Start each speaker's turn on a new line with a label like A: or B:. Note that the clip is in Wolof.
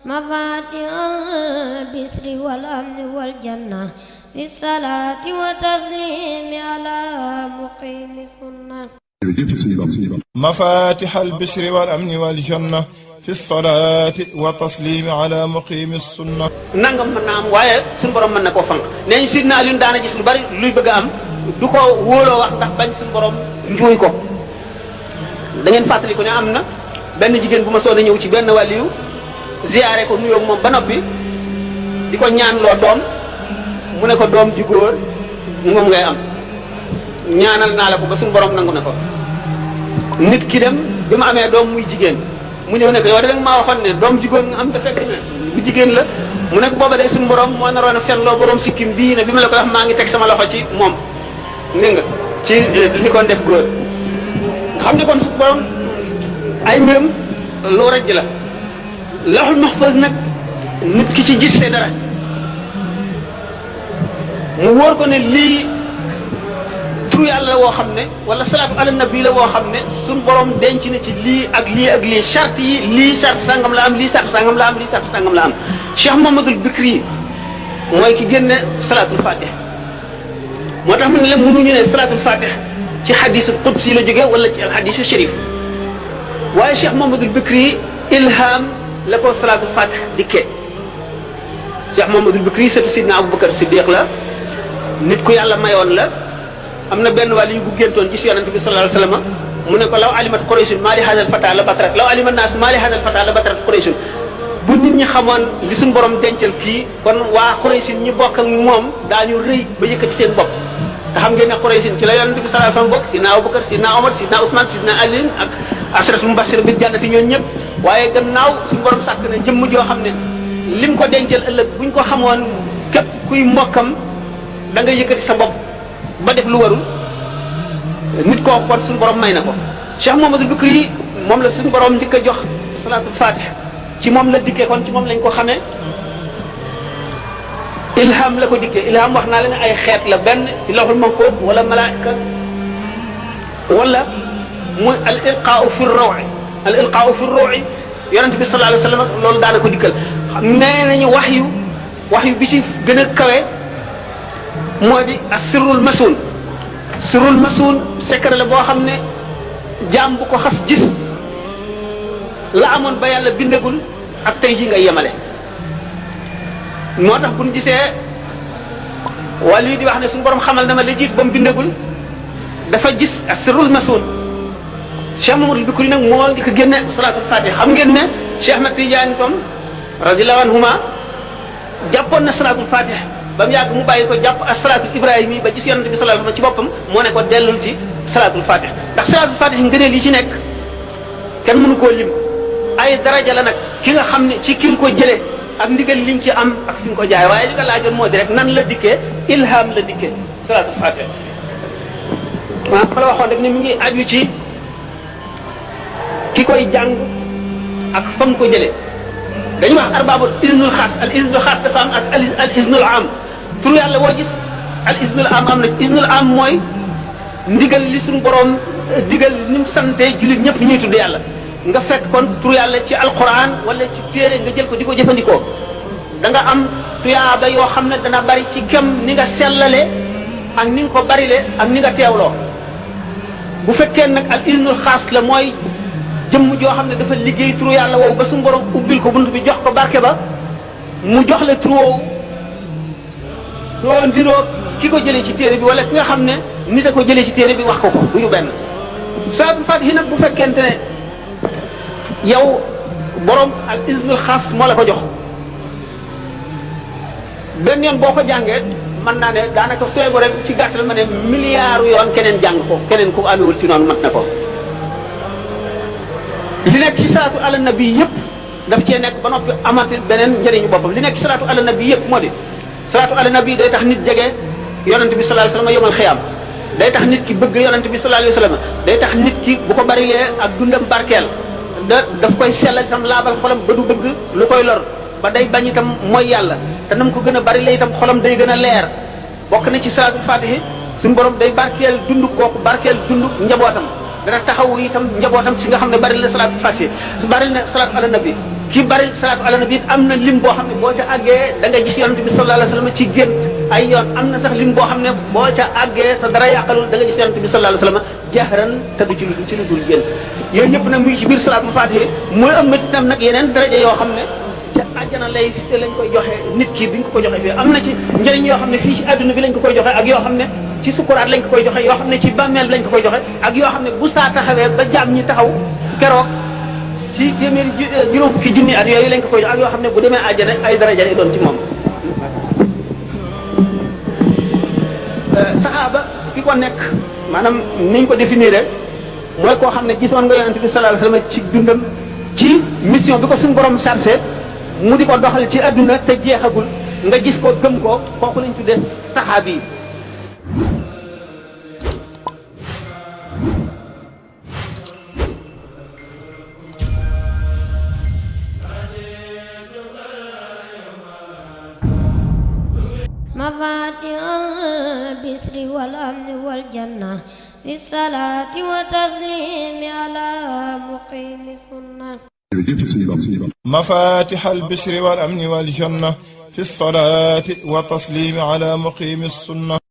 A: مفاتيح البشر والأمن والجنة بالصلاة وتسليم على مقيم السنة.
B: مفاتيح البشر والأمن والجنة في الصلاة والتسليم على مقيم السنة.
C: nangam mën naa am waaye suñu borom mën na koo fanq nee ñu Sidna Aliou daana gis lu bari luy bëgg a am du ko wóoloo wax ndax bañ suñu borom njuuy ko. da ngeen fàttali ko ne am na benn jigéen bu ma soon a ñëw ci benn wàlliyu ziyaare ko nuyoo moom ba noppi di ko ñaan loo doom mu ne ko doom ju góor moom ngay am ñaanal naa la ko ba suñu borom nangu na ko. nit ki dem bi ma amee doom muy jigéen mu ñëw ne ko yow da nga maa waxoon ne doom ju góor nga am te fekk ne bu jigéen la mu ne ko booba day suñu borom moo naroon a fenloo borom sikkim bii ne bi ma la koy wax maa ngi teg sama loxo ci moom dégg nga ci li ko def góor nga xam ne kon suñu borom ay mbiram loo rëdd la. Lawhul Mahfuz nag nit ki ci gis see dara mu wóor ko ne lii turu yàlla la woo xam ne wala salaatu ala nabi la woo xam ne suñ borom denc na ci lii ak lii ak lii charte yi lii charte sangam la am lii charte sangam la am lii charte sangam la am Cheikh Mouhamadoul Bikri mooy ki génne salaatul fatih moo tax mu ne la mënuñu ne salaatul fatih ci xadisul qudsi la jóge wala ci alxadisu sharif waaye Cheikh Mouhamadoul Bikri ilham la ko salaatul fatih dikkee Cheikh Mouhamadoul Bikri sëtu Sidna Aboubacar Siddiq la nit ku yàlla mayoon la am na benn wàll yu bu géntoon gis yonente bi sallallahu alayhi wasallam mu ne ko law alimat Qurayshun maa li hadal fata la batrat law alimat naas maa li hadal fata la batrat Qurayshun bu nit ñi xamoon li suñu borom dencal kii kon waa Qurayshun ñi bokk ak moom daañu rëy ba yëkkati seen bopp te xam ngeen ne Qurayshun ci la yonente bi sallallahu alayhi wasallam bokk Sidna Aboubacar Sidna Omar Sidna Ousmane Sidna Ali ak ashratul mubashir bil jannati ñooñu ñëpp waaye gannaaw suñu borom sàkk na jëmm joo xam ne lim ko dencal ëllëg buñ ko xamoon képp kuy mbokkam da nga yëkkati sa bopp ba def lu warul nit koo kon suñu borom may na ko Cheikh Mouhamadoul Bikri moom la suñu borom njëkk a jox salaatul fatih ci moom la dikkee kon ci moom lañ ko xamee ilham la ko dikkee ilham wax naa la ne ay xeet la benn ci lawhul mahfuz wala malaaka wala muy al ilqaau fi ruu'i al ilqaau fi ruu'i yonent bi sallallahu alayhi wa sallam loolu daana ko dikkal nee nañu wax yu bi ci gën a kawe moo di asirrul masuun sirrul masuun secret la boo xam ne jaam bu ko xas gis la amoon ba yàlla bindagul ak tey ji nga yemale moo tax bu ñu gisee wàll yi di wax ne suñu borom xamal na ma la jiit ba mu bindagul dafa gis asirrul masuun Cheikh Mouhamadoul Bikri nag moo ngi ko génne salaatul fatih xam ngeen ne Cheikh Ahmed Tidiane tom radiyallahu anhuma jàppoon na salaatul fatih ba mu yàgg mu bàyyi ko jàpp ak salaatul ibrahim yi ba gis yonente bi sallallahu alayhi wasallam ci boppam moo ne ko dellul ci salaatul fatih ndax salaatul fatih ngëneel yi ci nekk kenn mënu koo lim ay daraja la nag ki nga xam ne ci ki nga ko jëlee ak ndigal liñ ci am ak fi nga ko jaay waaye li nga laajoon moo di rek nan la dikkee ilham la dikkee salaatul fatih waaw ma la waxoon rek ne mi ngi aju ci ki koy jàng ak fa mu ko jëlee dañuy wax arbabul iznul xaas al iznul xaas dafa am ak al iznul am tur yàlla woo gis al iznul am am na iznul am mooy ndigal li suñu borom digal ni mu sante jullit ñëpp ñuy tudd yàlla nga fekk kon tur yàlla ci alquran wala ci téere nga jël ko di ko jëfandikoo da nga am tuyaaba yoo xam ne dana bari ci kem ni nga sellale ak ni nga ko barile ak ni nga teewloo bu fekkee nag al iznul xaas la mooy jëmm joo xam ne dafa liggéey turu yàlla woowu ba suñu borom ubbil ko bunt bi jox ko barke ba mu jox la turu woowu doo ndiroo ki ko jëlee ci téere bi wala ki nga xam ne nit a ko jëlee ci téere bi wax ko ko du ñu benn salaatul faatihi nag bu fekkente ne yow borom al iznul xaas moo la ko jox benn yoon boo ko jàngee mën naa ne daanaka sooy bo rek ci gàttal ma ne milliards yoon keneen jàng ko keneen ku amewul ci noonu mat na ko li nekk ci salaatu ala nabi yëpp daf cee nekk ba noppi amati beneen njëriñu boppam li nekk ci salaatu ala nabi yëpp moo di salaatu ala nabi day tax nit jege yonent bi sallallahu alayhi wasallam yomal xiyaam day tax nit ki bëgg yonent bi sallallahu alayhi wasallam day tax nit ki bu ko barilee ak dundam barkeel daf koy sellal itam laabal xolam ba du bëgg lu koy lor ba day bañ itam mooy yàlla te nam ko gën a bari la itam xolam day gën a leer bokk na ci salaatul faatihi suñu borom day barkeel dund kooku barkeel dund njabootam dana taxawu itam njabootam si nga xam ne bari la salaatul faatihi su bari na salaatu ala nabi ki bari salaatu ala nabi am na lim boo xam ne boo ca àggee da nga gis yonent bi sallallahu alayhi wasallam ci gént ay yoon am na sax lim boo xam ne boo ca àggee sa dara yàqalul da nga gis yonent bi sallallahu alayhi wasallam jahran te du ci lu dul gént yooyu yëpp nag muy ci biir salaatul faatihi mooy am na itam nag yeneen daraja yoo xam ne ca àjjana lañ koy joxe nit ki bi ñu ko joxe fii am na ci njëriñ yoo xam ne fii ci adduna bi lañ ko koy joxe ak yoo xam ne ci sukuraat lañ ko koy joxe yoo xam ne ci bàmmeel lañ ko koy joxe ak yoo xam ne bu saa taxawee ba jaam ñi taxaw keroog ci téeméeri juróom fukki junni at yooyu lañ ko koy joxe ak yoo xam ne bu demee àjjana ay daraja lay doon ci moom. saxaaba ki ko nekk maanaam niñ ko définir mooy koo xam ne gisoon nga yonent bi sallallahu alayhi wasallam ci dundam ci mission bi ko suñu borom chargé mu di ko doxal ci adduna te jeexagul nga gis ko gëm ko kooku lañ tuddee saxaabi yi.
A: مفاتيح البشر والأمن والجنة في الصلاة وتسليم على مقيم السنة
B: مفاتيح البشر والأمن والجنة في الصلاة وتسليم على مقيم السنة